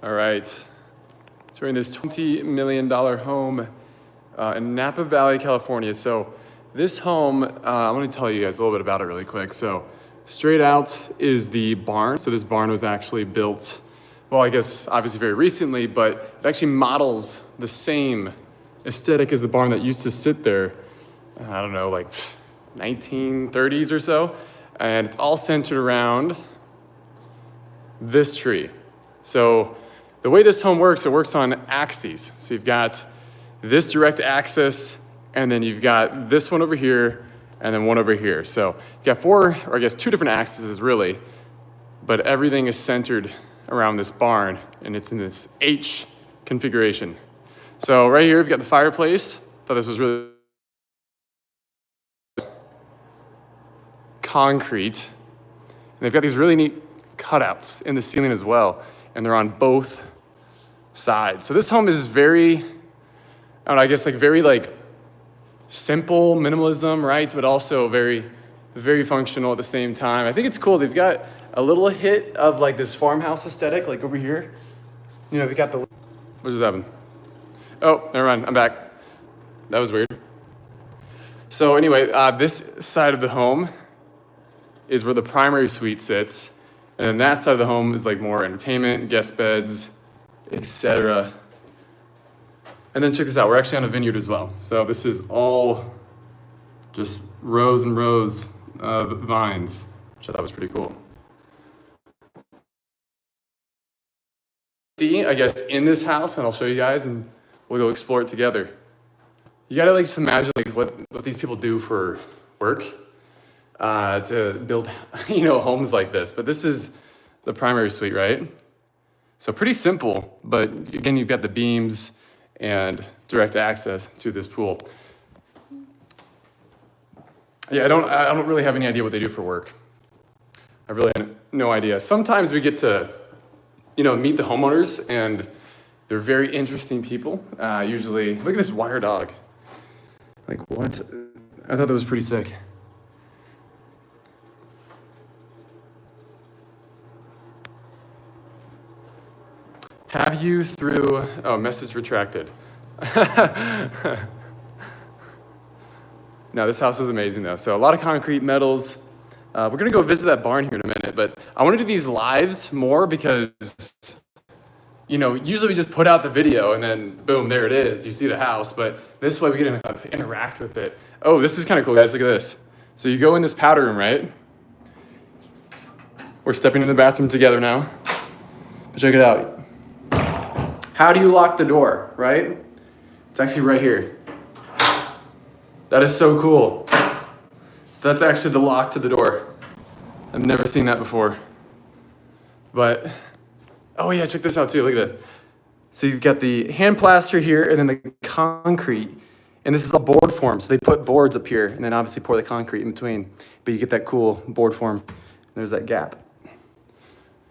All right. So we're in this $20 million home in Napa Valley, California. So this home, I want to tell you guys a little bit about it really quick. So straight out is the barn. So this barn was actually built, well, I guess obviously very recently, but it actually models the same aesthetic as the barn that used to sit there, I don't know, like 1930s or so. And it's all centered around this tree. So the way this home works, it works on axes. So you've got this direct axis, and then you've got this one over here, and then one over here. So you've got four, or I guess two different axes really, but everything is centered around this barn, and it's in this H configuration. So right here, we've got the fireplace. Thought this was really concrete. And they've got these really neat cutouts in the ceiling as well, and they're on both sides. So this home is very, I don't know, I guess like very like simple minimalism, right? But also very, very functional at the same time. I think it's cool. They've got a little hit of like this farmhouse aesthetic, like over here. You know, they got the, what just happened? Oh, never mind, I'm back. That was weird. So anyway, this side of the home is where the primary suite sits. And then that side of the home is like more entertainment, guest beds, etc. And then check this out, we're actually on a vineyard as well. So this is all just rows and rows of vines, which I thought was pretty cool. See, I guess, in this house, and I'll show you guys, and we'll go explore it together. You gotta like just imagine like what these people do for work to build, you know, homes like this. But this is the primary suite, right? So pretty simple, but again, you've got the beams and direct access to this pool. Yeah, I don't really have any idea what they do for work. I really have no idea. Sometimes we get to, you know, meet the homeowners, and they're very interesting people. Usually, look at this wire dog. Like what? I thought that was pretty sick. Have you through, oh, message retracted. No, this house is amazing though. So a lot of concrete, metals. We're gonna go visit that barn here in a minute, but I wanna do these lives more because, you know, usually we just put out the video and then boom, there it is. You see the house, but this way we get to interact with it. Oh, this is kind of cool, guys. Look at this. So you go in this powder room, right? We're stepping in the bathroom together now. But check it out. How do you lock the door, right? It's actually right here. That is so cool. That's actually the lock to the door. I've never seen that before. But, oh yeah, check this out too, look at that. So you've got the hand plaster here and then the concrete. And this is a board form, so they put boards up here and then obviously pour the concrete in between. But you get that cool board form, and there's that gap.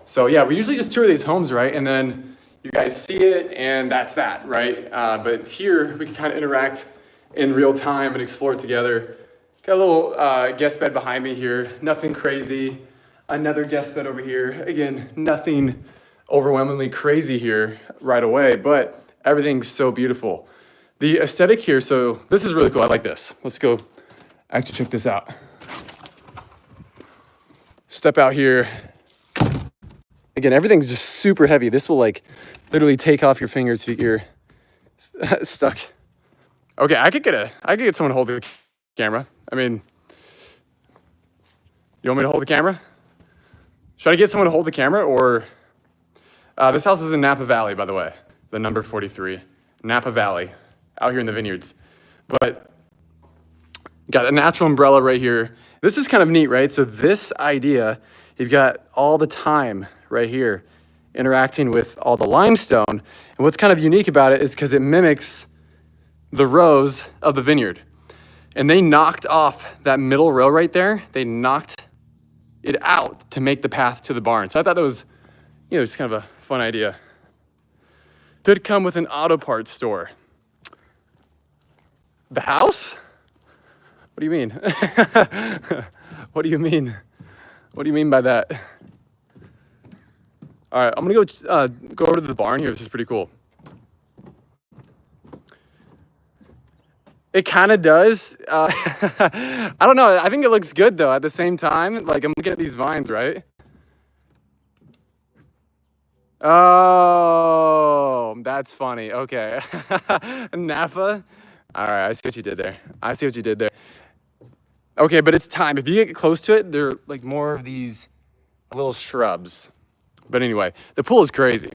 So yeah, we usually just tour these homes, right? And then you guys see it, and that's that, right? But here, we can kind of interact in real time and explore it together. Got a little guest bed behind me here, nothing crazy. Another guest bed over here. Again, nothing overwhelmingly crazy here right away, but everything's so beautiful. The aesthetic here, so this is really cool, I like this. Let's go actually check this out. Step out here. Again, everything's just super heavy. This will like literally take off your fingers if you're stuck. Okay, I could get someone to hold the camera. I mean, you want me to hold the camera? Should I get someone to hold the camera, or this house is in Napa Valley, by the way, the number 43, Napa Valley, out here in the vineyards. But got a natural umbrella right here. This is kind of neat, right? So this idea, you've got all the time right here interacting with all the limestone. And what's kind of unique about it is because it mimics the rows of the vineyard. And they knocked off that middle row right there. They knocked it out to make the path to the barn. So I thought that was, you know, just kind of a fun idea. Could come with an auto parts store. The house? What do you mean? What do you mean? What do you mean by that? All right, I'm gonna go over to the barn here. This is pretty cool. It kind of does. I don't know. I think it looks good though. At the same time, like I'm looking at these vines, right? Oh, that's funny. Okay. Napa. All right, I see what you did there. I see what you did there. Okay, but it's time. If you get close to it, they're like more of these little shrubs. But anyway, the pool is crazy.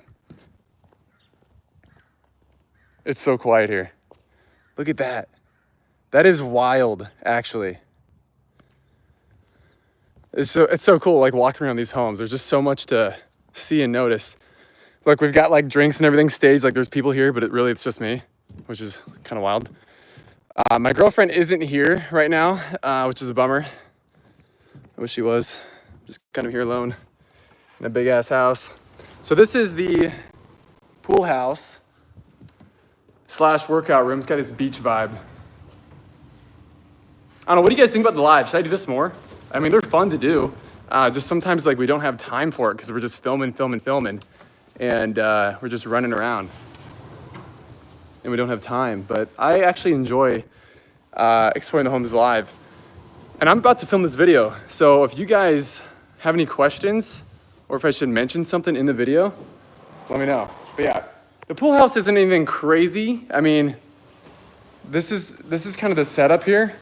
It's so quiet here. Look at that. That is wild, actually. It's so cool, like walking around these homes. There's just so much to see and notice. Look, we've got like drinks and everything staged. Like there's people here, but it's just me, which is kind of wild. My girlfriend isn't here right now, which is a bummer. I wish she was. I'm just kind of here alone in a big ass house. So this is the pool house / workout room. It's got this beach vibe. I don't know, what do you guys think about the live? Should I do this more? I mean, they're fun to do. Just sometimes like we don't have time for it because we're just filming. And we're just running around. And we don't have time. But I actually enjoy exploring the homes live. And I'm about to film this video. So if you guys have any questions or if I should mention something in the video, let me know. But yeah, the pool house isn't anything crazy. I mean, this is kind of the setup here.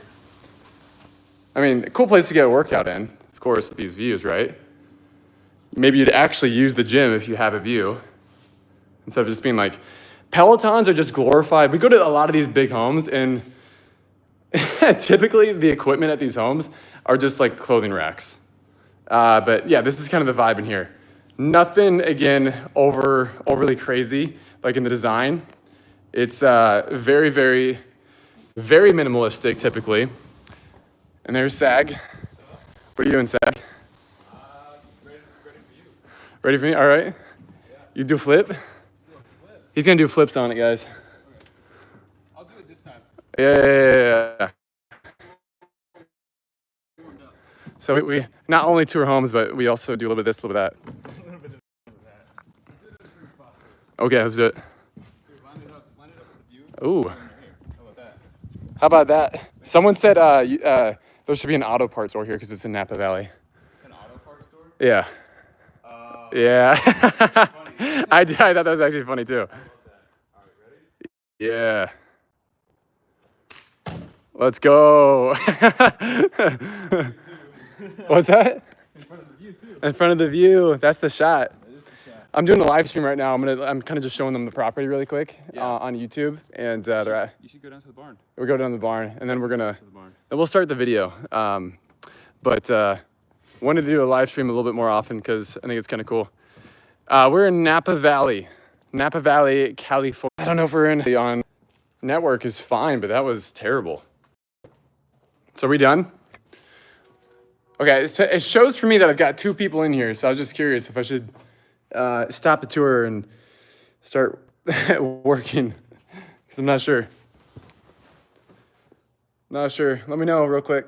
I mean, a cool place to get a workout in, of course, with these views, right? Maybe you'd actually use the gym if you have a view instead of just being like, Pelotons are just glorified. We go to a lot of these big homes and typically the equipment at these homes are just like clothing racks. But yeah, this is kind of the vibe in here. Nothing, again, overly crazy like in the design. It's very, very, very minimalistic typically. And there's Sag. What are you doing, Sag? Ready for you. Ready for me? All right. Yeah. You do a flip? He's gonna do flips on it, guys. Okay. I'll do it this time. Yeah. So we not only tour homes, but we also do a little bit of this, a little bit of that. A little bit of that. Okay, let's do it. Line it up with you. Ooh. How about that? How about that? Someone said there should be an auto parts store here because it's in Napa Valley. An auto parts store? Yeah. Yeah. I thought that was actually funny too. All right, ready? Yeah. Let's go. What's that? In front of the view too. In front of the view. That's the shot. That is the shot. I'm doing a live stream right now. I'm kind of just showing them the property really quick Yeah. on YouTube, and You should go down to the barn. we go down to the barn, and then we're gonna To the barn. then we'll start the video. But wanted to do a live stream a little bit more often because I think it's kind of cool. We're in Napa Valley, California. I don't know if we're on network is fine, but that was terrible. So are we done? Okay, it shows for me that I've got 2 people in here, so I was just curious if I should stop the tour and start working, because I'm not sure. Not sure. Let me know real quick.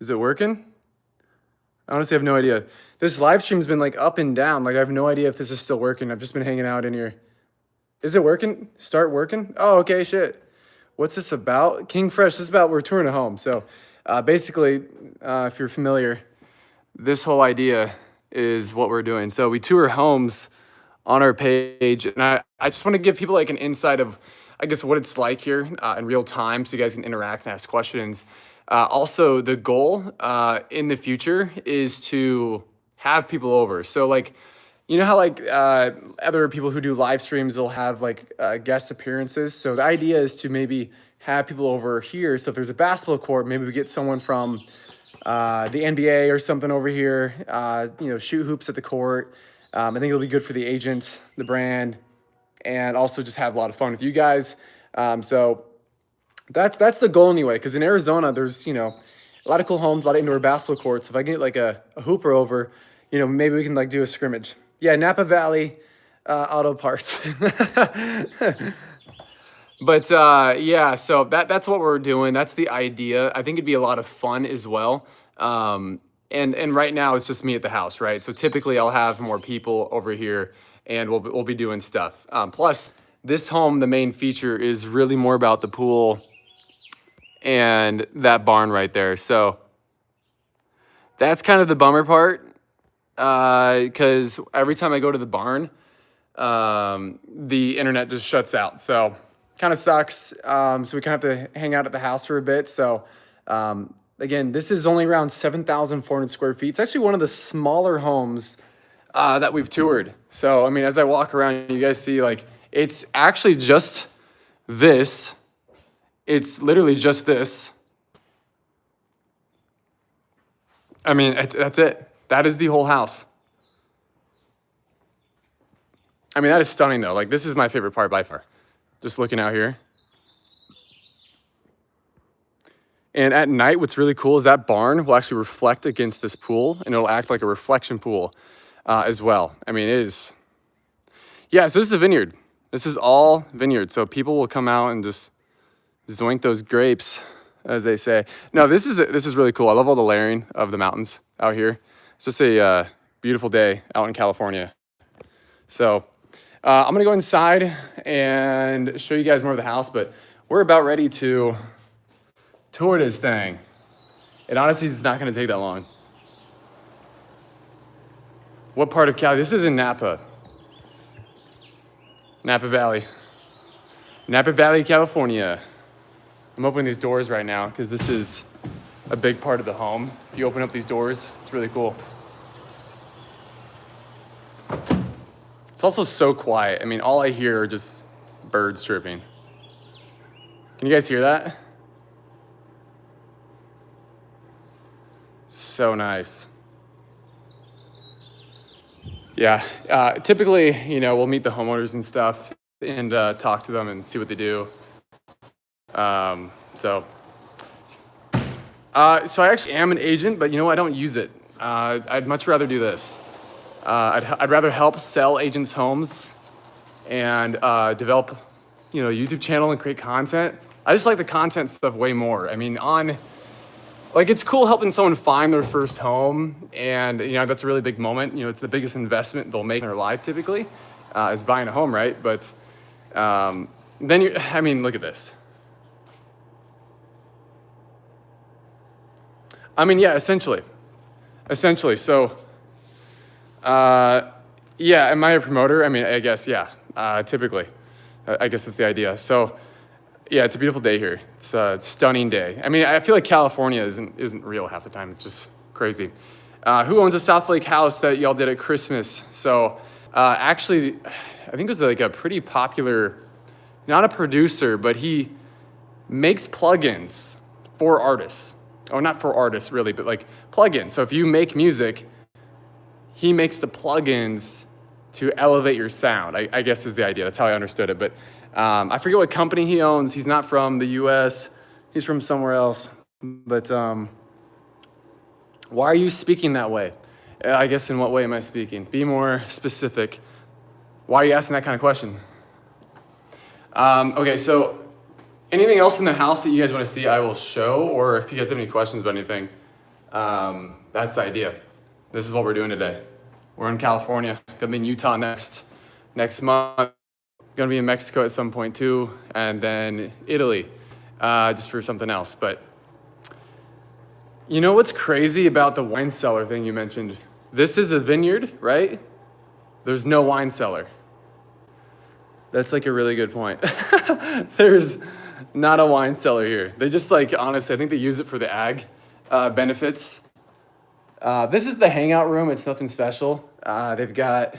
Is it working? I honestly have no idea. This live stream's been like up and down. Like I have no idea if this is still working. I've just been hanging out in here. Is it working? Start working? Oh, okay, shit. What's this about? King Fresh, this is about we're touring a home. So basically, if you're familiar, this whole idea is what we're doing. So we tour homes on our page. And I just want to give people like an insight of, I guess, what it's like here in real time so you guys can interact and ask questions. Also, the goal in the future is to have people over. So like, you know how like other people who do live streams, they'll have like guest appearances. So the idea is to maybe have people over here. So if there's a basketball court, maybe we get someone from the NBA or something over here, shoot hoops at the court. I think it'll be good for the agents, the brand, and also just have a lot of fun with you guys. So that's the goal anyway, because in Arizona, there's, a lot of cool homes, a lot of indoor basketball courts. If I get like a hooper over, maybe we can like do a scrimmage. Yeah, Napa Valley Auto Parts. But yeah, so that's what we're doing. That's the idea. I think it'd be a lot of fun as well. And right now it's just me at the house, right? So typically I'll have more people over here, and we'll be doing stuff. Plus, this home, the main feature is really more about the pool and that barn right there. So that's kind of the bummer part, because every time I go to the barn, the internet just shuts out. So kind of sucks. So we kind of have to hang out at the house for a bit. So again, this is only around 7,400 square feet. It's actually one of the smaller homes that we've toured. So, I mean, as I walk around, you guys see, like, it's actually just this. It's literally just this. I mean, that's it. That is the whole house. I mean, that is stunning, though. Like, this is my favorite part by far. Just looking out here. And at night, what's really cool is that barn will actually reflect against this pool, and it'll act like a reflection pool as well. I mean, it is. Yeah, so this is a vineyard. This is all vineyard. So people will come out and just zoink those grapes, as they say. No, this is really cool. I love all the layering of the mountains out here. It's just a beautiful day out in California. So I'm gonna go inside and show you guys more of the house, but we're about ready to tour this thing. It honestly is not gonna take that long. What part of Cali? This is in Napa. Napa Valley. Napa Valley, California. I'm opening these doors right now because this is a big part of the home. If you open up these doors, it's really cool. It's also so quiet. I mean, all I hear are just birds chirping. Can you guys hear that? So nice. Yeah, typically, you know, we'll meet the homeowners and stuff and talk to them and see what they do. So I actually am an agent, but you know, I don't use it. I'd much rather do this. I'd rather help sell agents' homes and develop, you know, a YouTube channel and create content. I just like the content stuff way more. I mean, like, it's cool helping someone find their first home, and you know, that's a really big moment. You know, it's the biggest investment they'll make in their life typically, is buying a home, right? But then I mean, look at this. I mean, yeah, essentially. So, yeah, am I a promoter? I mean, I guess, yeah, typically. I guess that's the idea. So, yeah, it's a beautiful day here. It's a stunning day. I mean, I feel like California isn't real half the time. It's just crazy. Who owns a South Lake house that y'all did at Christmas? So, actually, I think it was like a pretty popular, not a producer, but he makes plugins for artists. Oh, not for artists really, but like plugins. So if you make music, he makes the plugins to elevate your sound, I guess is the idea. That's how I understood it. But I forget what company he owns. He's not from the US. He's from somewhere else. But why are you speaking that way? I guess, in what way am I speaking? Be more specific. Why are you asking that kind of question? Okay, so anything else in the house that you guys want to see, I will show. Or if you guys have any questions about anything, that's the idea. This is what we're doing today. We're in California. Gonna be in Utah next month. Gonna be in Mexico at some point too, and then Italy, just for something else. But you know what's crazy about the wine cellar thing you mentioned? This is a vineyard, right? There's no wine cellar. That's like a really good point. There's not a wine cellar here. They just, like, honestly, I think they use it for the ag benefits. This is the hangout room. It's nothing special. They've got...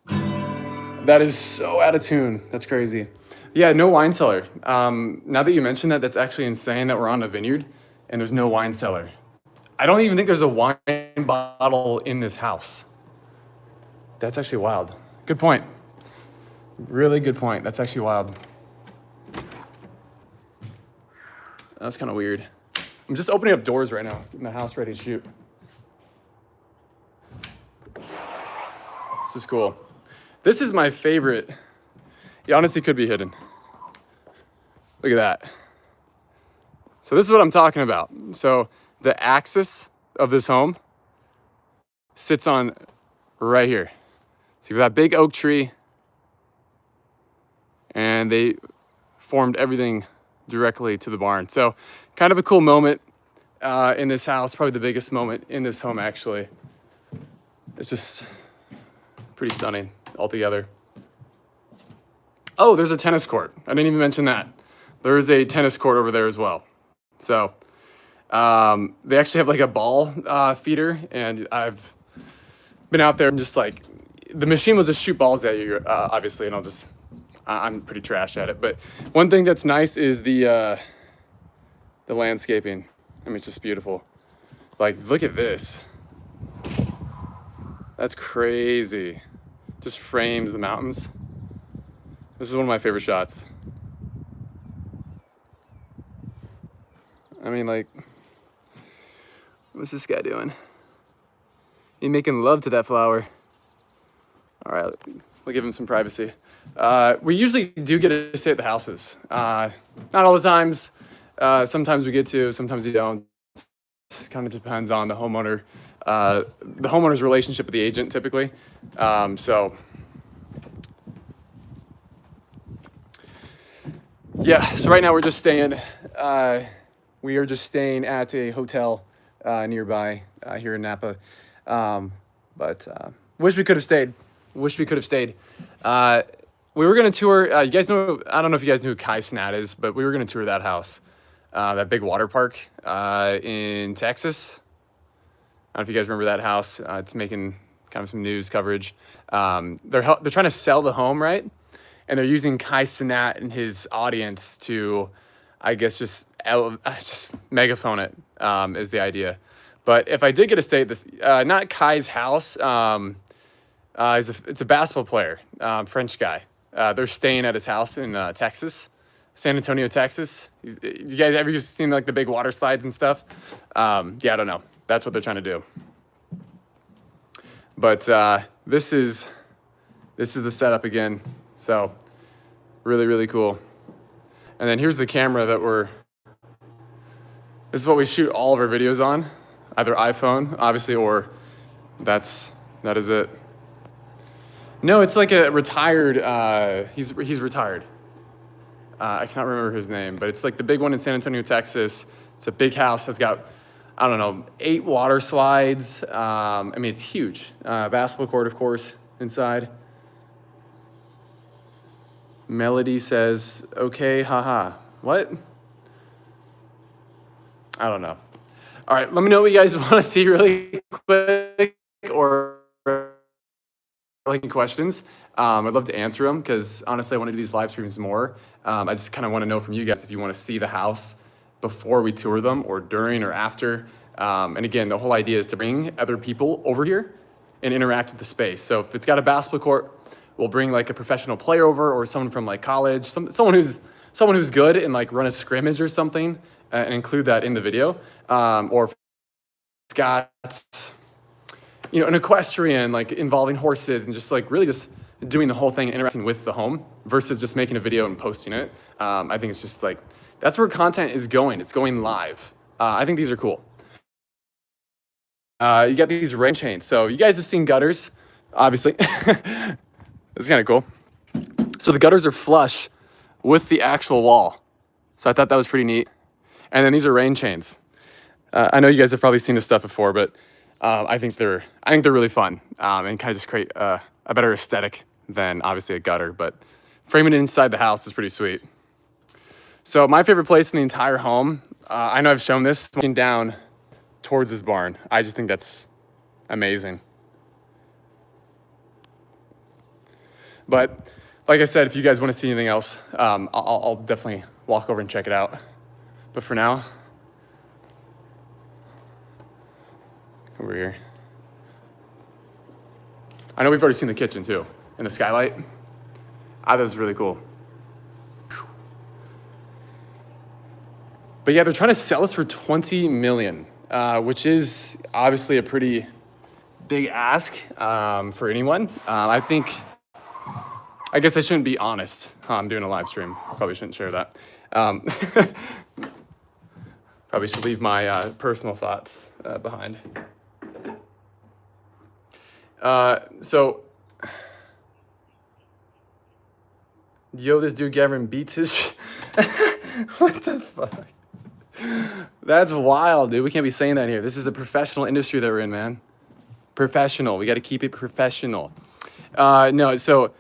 That is so out of tune. That's crazy. Yeah, no wine cellar. Now that you mention that, that's actually insane that we're on a vineyard and there's no wine cellar. I don't even think there's a wine bottle in this house. That's actually wild. Good point. Really good point. That's actually wild. That's kind of weird. I'm just opening up doors right now, getting the house ready to shoot. This is cool. This is my favorite He honestly could be hidden. Look at that. So this is what I'm talking about. So the axis of this home sits on right here. So you have that big oak tree, and they formed everything directly to the barn. So kind of a cool moment in this house, probably the biggest moment in this home actually. It's just pretty stunning altogether. Oh, there's a tennis court. I didn't even mention that. There is a tennis court over there as well. So they actually have like a ball feeder, and I've been out there and just like, the machine will just shoot balls at you, obviously, and I'm pretty trash at it. But one thing that's nice is the landscaping. I mean, it's just beautiful. Like, look at this. That's crazy. Just frames the mountains. This is one of my favorite shots. I mean, like, what's this guy doing? He making love to that flower. All right, we'll give him some privacy. We usually do get to stay at the houses. Not all the times. Sometimes we get to, sometimes we don't. It kind of depends on the homeowner, the homeowner's relationship with the agent typically. Yeah, so right now we're just staying, we are just staying at a hotel nearby here in Napa. Wish we could have stayed. Wish we could have stayed. We were going to tour, you guys know, I don't know if you guys know who Kai Cenat is, but we were going to tour that house, that big water park in Texas. I don't know if you guys remember that house. It's making kind of some news coverage. They're trying to sell the home, right? And they're using Kai Cenat and his audience to, I guess, just megaphone it is the idea. But if I did get to stay at this, not Kai's house, it's a basketball player, French guy. They're staying at his house in Texas, San Antonio, Texas. You guys ever seen like the big water slides and stuff? Yeah, I don't know. That's what they're trying to do. But this is the setup again. So really, really cool. And then here's the camera this is what we shoot all of our videos on, either iPhone, obviously, or that is it. No, it's like a retired, he's retired. I cannot remember his name, but it's like the big one in San Antonio, Texas. It's a big house, has got, I don't know, 8 water slides. I mean, it's huge. Basketball court, of course, inside. Melody says, okay, haha. What? I don't know. All right, let me know what you guys want to see really quick, or like any questions. I'd love to answer them because honestly, I want to do these live streams more. I just kind of want to know from you guys if you want to see the house before we tour them, or during or after. And again, the whole idea is to bring other people over here and interact with the space. So if it's got a basketball court, we'll bring like a professional player over, or someone from like college, someone who's good and like run a scrimmage or something, and include that in the video. Or if it's got, you know, an equestrian, like involving horses and just like really just doing the whole thing, interacting with the home versus just making a video and posting it. I think it's just like, that's where content is going. It's going live. I think these are cool. You got these rain chains. So you guys have seen gutters, obviously. It's kind of cool. So the gutters are flush with the actual wall. So I thought that was pretty neat. And then these are rain chains. I know you guys have probably seen this stuff before, but I think they're really fun, and kind of just create a better aesthetic than obviously a gutter. But framing it inside the house is pretty sweet. So my favorite place in the entire home, I know I've shown this, looking down towards this barn. I just think that's amazing. But like I said, if you guys want to see anything else, I'll definitely walk over and check it out. But for now, over here. I know we've already seen the kitchen too, and the skylight. I thought it was really cool. But yeah, they're trying to sell us for $20 million, which is obviously a pretty big ask for anyone. I think I guess I shouldn't be honest. I'm doing a live stream. Probably shouldn't share that. Probably should leave my personal thoughts behind. So, yo, this dude Gavren beats his. What the fuck? That's wild, dude. We can't be saying that here. This is a professional industry that we're in, man. Professional. We got to keep it professional. No, so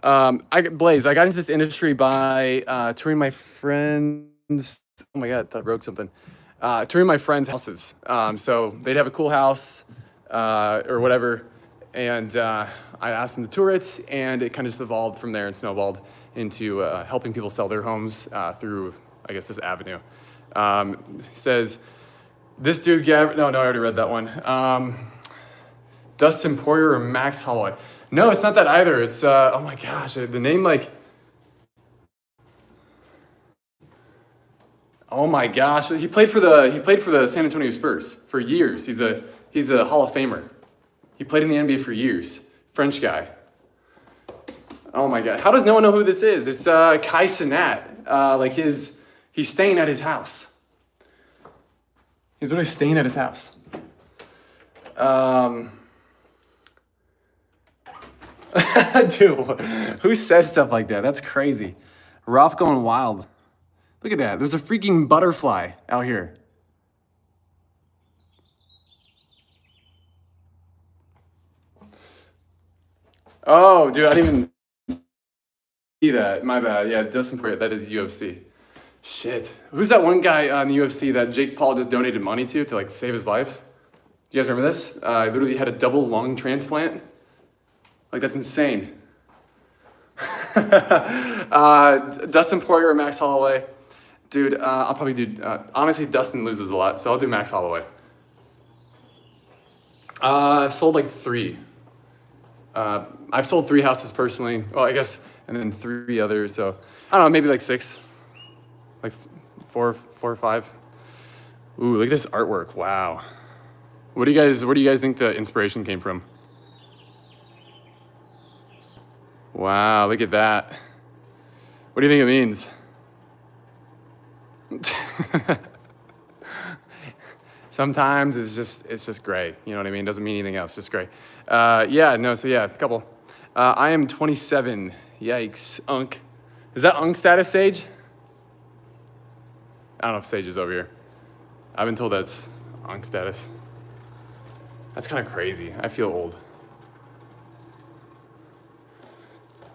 Blaze, I got into this industry by touring my friends. Oh my God, I broke something. Touring my friends' houses. So they'd have a cool house or whatever, and I asked them to tour it, and it kind of just evolved from there and snowballed into helping people sell their homes through, I guess, this avenue. Says, this dude, Gavren, no, I already read that one. Dustin Poirier or Max Holloway. No, it's not that either. It's, oh my gosh, the name like, oh my gosh. He played for the San Antonio Spurs for years. He's a Hall of Famer. He played in the NBA for years. French guy. Oh my God. How does no one know who this is? It's Kai Cenat. He's staying at his house. He's literally staying at his house. Dude, who says stuff like that? That's crazy. Ralph going wild. Look at that. There's a freaking butterfly out here. Oh, dude, I didn't even see that. My bad. Yeah, Dustin Poirier. That is UFC. Shit. Who's that one guy on the UFC that Jake Paul just donated money to like save his life? You guys remember this? Literally had a double lung transplant. Like, that's insane. Dustin Poirier or Max Holloway. Dude, I'll probably do, honestly, Dustin loses a lot, so I'll do Max Holloway. I've sold like 3. I've sold 3 houses personally. Well, I guess, and then 3 others, so I don't know, maybe like 6. Like 4 or 5. Ooh, look at this artwork. Wow. Where do you guys think the inspiration came from? Wow, look at that. What do you think it means? Sometimes it's just gray. You know what I mean? Doesn't mean anything else, just gray. A couple. I am 27. Yikes, Unk. Is that Unk status, Sage? I don't know if Sage is over here. I've been told that's Unk status. That's kind of crazy. I feel old.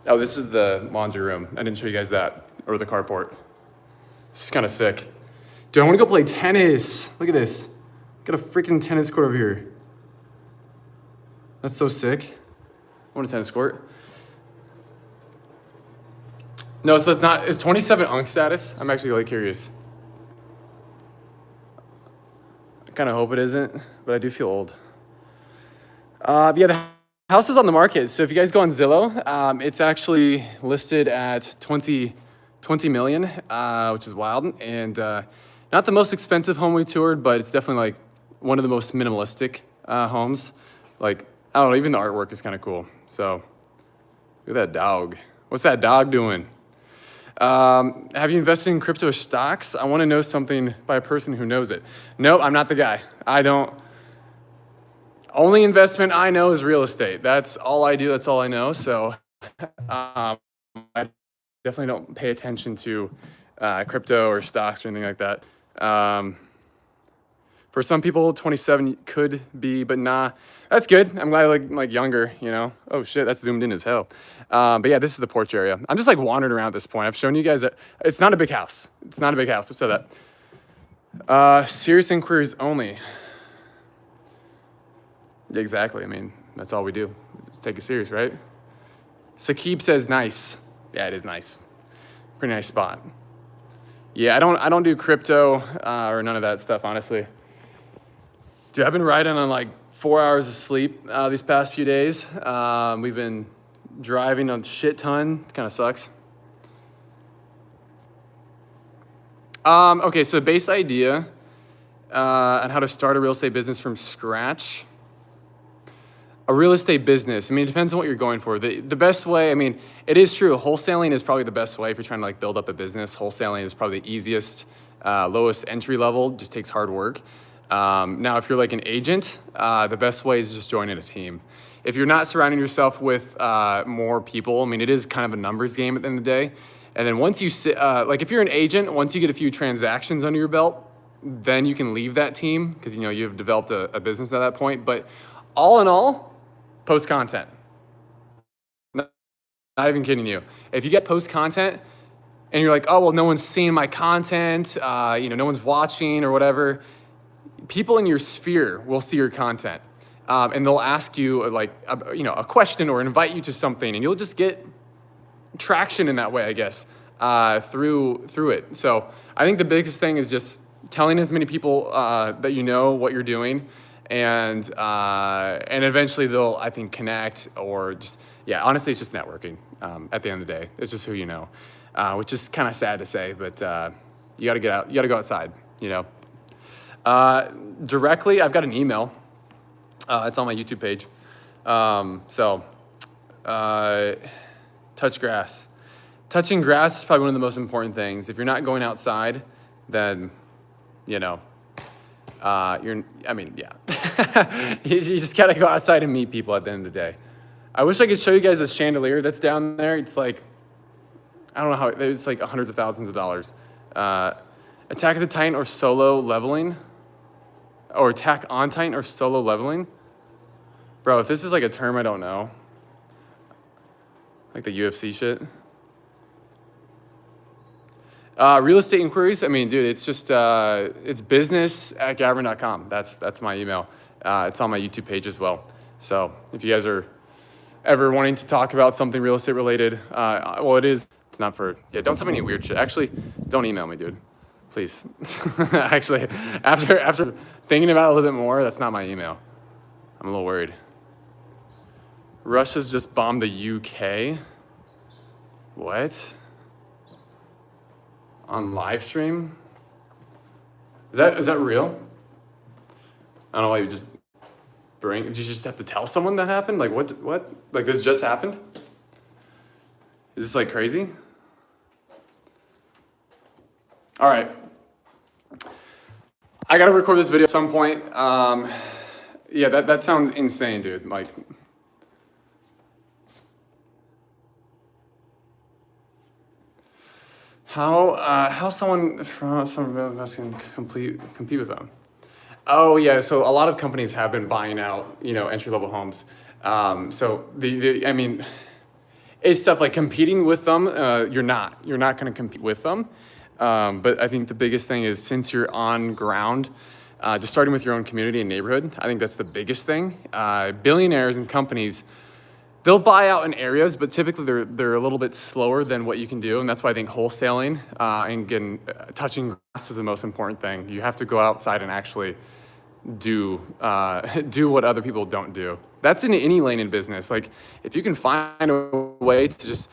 Oh, this is the laundry room. I didn't show you guys that. Or the carport. This is kind of sick. Dude, I want to go play tennis. Look at this. Got a freaking tennis court over here. That's so sick. I want a tennis court. No, so it's not. Is 27 Unk status? I'm actually like curious. I kind of hope it isn't, but I do feel old. The house is on the market. So if you guys go on Zillow, it's actually listed at 20 million, which is wild. And not the most expensive home we toured, but it's definitely like one of the most minimalistic homes. Like, I don't know, even the artwork is kind of cool. So look at that dog. What's that dog doing? Have you invested in crypto or stocks? I want to know something by a person who knows it. No, I'm not the guy. I don't. Only investment I know is real estate. That's all I do. That's all I know. So I definitely don't pay attention to crypto or stocks or anything like that. For some people, 27 could be, but nah. That's good. I'm glad I like younger, you know. Oh shit, that's zoomed in as hell. But yeah, this is the porch area. I'm just like wandering around at this point. I've shown you guys that it's not a big house. It's not a big house. I've said that. Serious inquiries only. Yeah, exactly. I mean, that's all we do. Take it serious, right? Sakib says nice. Yeah, it is nice. Pretty nice spot. Yeah, I don't do crypto or none of that stuff, honestly. Dude, I've been riding on like 4 hours of sleep these past few days. We've been driving a shit ton. It kind of sucks. Okay, so base idea on how to start a real estate business from scratch. a real estate business, I mean, it depends on what you're going for. The best way, I mean, it is true. Wholesaling is probably the best way if you're trying to like build up a business. Wholesaling is probably the easiest, lowest entry level, just takes hard work. Now, if you're like an agent, the best way is just joining a team. If you're not surrounding yourself with more people, I mean, it is kind of a numbers game at the end of the day. And then once you sit, like if you're an agent, once you get a few transactions under your belt, then you can leave that team because you know you've developed a business at that point. But all in all, post content. Not even kidding you. If you get post content and you're like, oh well, no one's seeing my content, you know, no one's watching or whatever. People in your sphere will see your content, and they'll ask you like, you know, a question or invite you to something, and you'll just get traction in that way, I guess, through it. So I think the biggest thing is just telling as many people that you know what you're doing, and eventually they'll, I think, connect or just, yeah, honestly, it's just networking. At the end of the day, it's just who you know, which is kind of sad to say, but you got to get out, you got to go outside, you know. Directly, I've got an email. It's on my YouTube page. Touch grass. Touching grass is probably one of the most important things. If you're not going outside, then, you know, you just gotta go outside and meet people at the end of the day. I wish I could show you guys this chandelier that's down there. It's like, I don't know how, it's like hundreds of thousands of dollars. Attack of the Titan or solo leveling, or attack on Titan or solo leveling. Bro, if this is like a term I don't know, like the UFC shit. Real estate inquiries, I mean, dude, it's just, it's business@gavren.com. That's my email. It's on my YouTube page as well. So if you guys are ever wanting to talk about something real estate related, well, it's not for, yeah, don't send me any weird shit. Actually, don't email me, dude. Please. Actually, after thinking about it a little bit more, that's not my email. I'm a little worried. Russia's just bombed the UK. What? On live stream? Is that real? I don't know why you just did you just have to tell someone that happened? Like what? Like this just happened? Is this like crazy? All right. I gotta record this video at some point. Yeah, that sounds insane, dude. Like, how someone from some else can compete with them? Oh yeah, so a lot of companies have been buying out, you know, entry level homes. So I mean, it's stuff like competing with them. You're not going to compete with them. But I think the biggest thing is since you're on ground, just starting with your own community and neighborhood, I think that's the biggest thing. Billionaires and companies, they'll buy out in areas, but typically they're a little bit slower than what you can do, and that's why I think wholesaling and getting touching grass is the most important thing. You have to go outside and actually do what other people don't do. That's in any lane in business. Like if you can find a way to just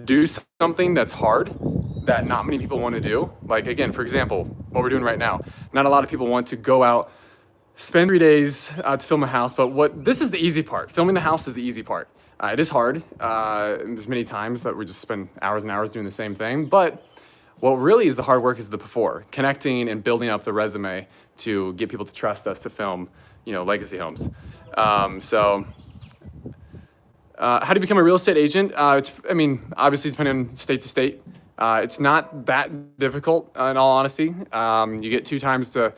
do something that's hard that not many people want to do. Like again, for example, what we're doing right now. Not a lot of people want to go out, spend 3 days to film a house, but this is the easy part. Filming the house is the easy part. It is hard. There's many times that we just spend hours and hours doing the same thing, but what really is the hard work is the before, connecting and building up the resume to get people to trust us to film, you know, legacy homes. How to become a real estate agent? Obviously depending on state to state. It's not that difficult, in all honesty. You get two attempts to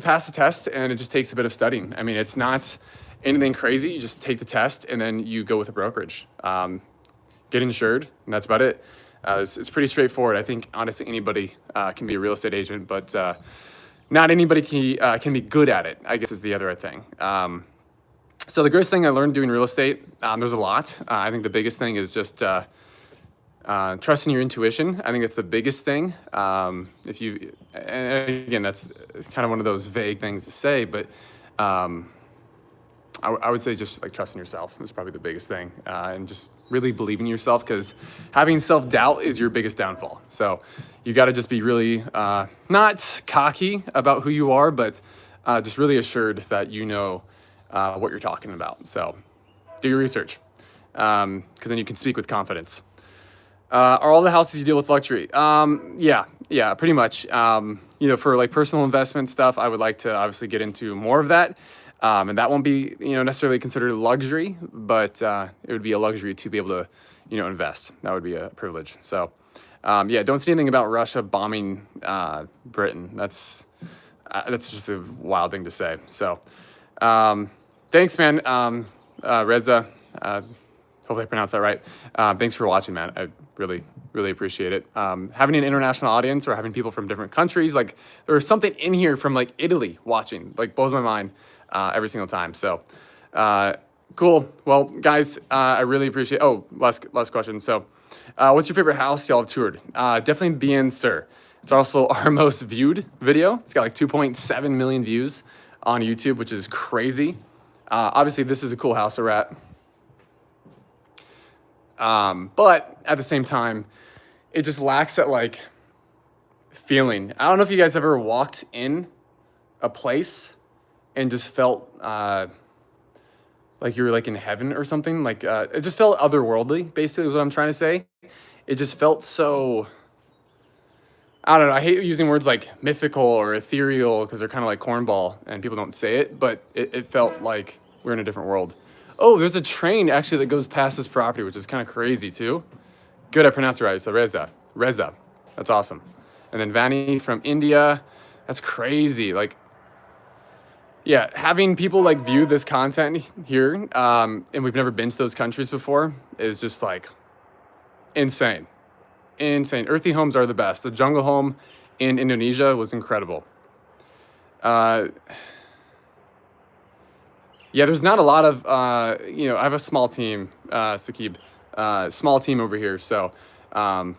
pass the test, and it just takes a bit of studying. I mean, it's not anything crazy. You just take the test, and then you go with a brokerage. Get insured, and that's about it. It's pretty straightforward. I think, honestly, anybody can be a real estate agent, but not anybody can be good at it, I guess is the other thing. So the greatest thing I learned doing real estate, there's a lot. I think the biggest thing is just trusting your intuition. I think it's the biggest thing. And again, that's kind of one of those vague things to say, but I would say just like trusting yourself is probably the biggest thing, and just really believing in yourself, because having self-doubt is your biggest downfall. So you got to just be really not cocky about who you are, but just really assured that you know what you're talking about. So do your research, because then you can speak with confidence. Are all the houses you deal with luxury? Yeah, pretty much. You know, for like personal investment stuff, I would like to obviously get into more of that. And that won't be, you know, necessarily considered luxury, but it would be a luxury to be able to, you know, invest. That would be a privilege. So, yeah, don't see anything about Russia bombing Britain. That's just a wild thing to say. So, thanks, man. Reza. Hopefully I pronounced that right. Thanks for watching, man. I really appreciate it. Having an international audience or having people from different countries, like there was something in here from like Italy watching, like blows my mind every single time. So cool. Well, guys, I really appreciate. Oh, last question. So, what's your favorite house y'all have toured? Definitely Bien Sur. It's also our most viewed video. It's got like 2.7 million views on YouTube, which is crazy. Obviously, this is a cool house we're at. But at the same time, it just lacks that like feeling. I don't know if you guys ever walked in a place and just felt like you were like in heaven or something. Like it just felt otherworldly, basically is what I'm trying to say. It just felt so, I don't know, I hate using words like mythical or ethereal because they're kind of like cornball and people don't say it, but it felt like we're in a different world. Oh, there's a train actually that goes past this property, which is kind of crazy too. Good, I pronounced it right. So Reza. That's awesome. And then Vani from India. That's crazy. Like, yeah, having people like view this content here, and we've never been to those countries before, is just like insane. Earthy homes are the best. The jungle home in Indonesia was incredible. Yeah, there's not a lot of, you know, I have a small team, Saqib, small team over here. So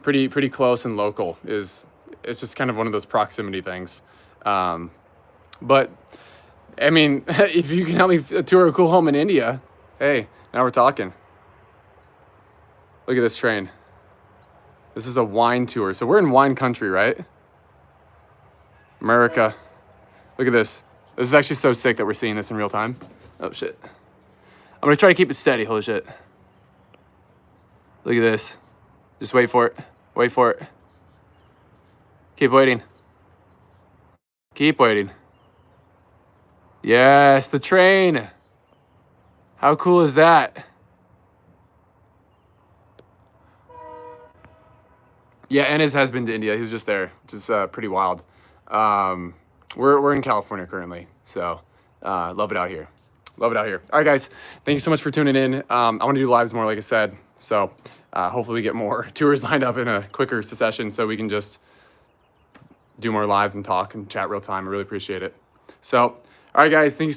pretty close and local it's just kind of one of those proximity things. But I mean, if you can help me tour a cool home in India, hey, now we're talking. Look at this train. This is a wine tour. So we're in wine country, right? America. Look at this. This is actually so sick that we're seeing this in real time. Oh, shit. I'm going to try to keep it steady. Holy shit. Look at this. Just wait for it. Wait for it. Keep waiting. Keep waiting. Yes, the train. How cool is that? Yeah, Enes has been to India. He was just there, which is pretty wild. We're in California currently, so love it out here. Love it out here. All right, guys, thank you so much for tuning in. I want to do lives more, like I said, so hopefully we get more tours lined up in a quicker session so we can just do more lives and talk and chat real time. I really appreciate it. So, all right, guys, thank you.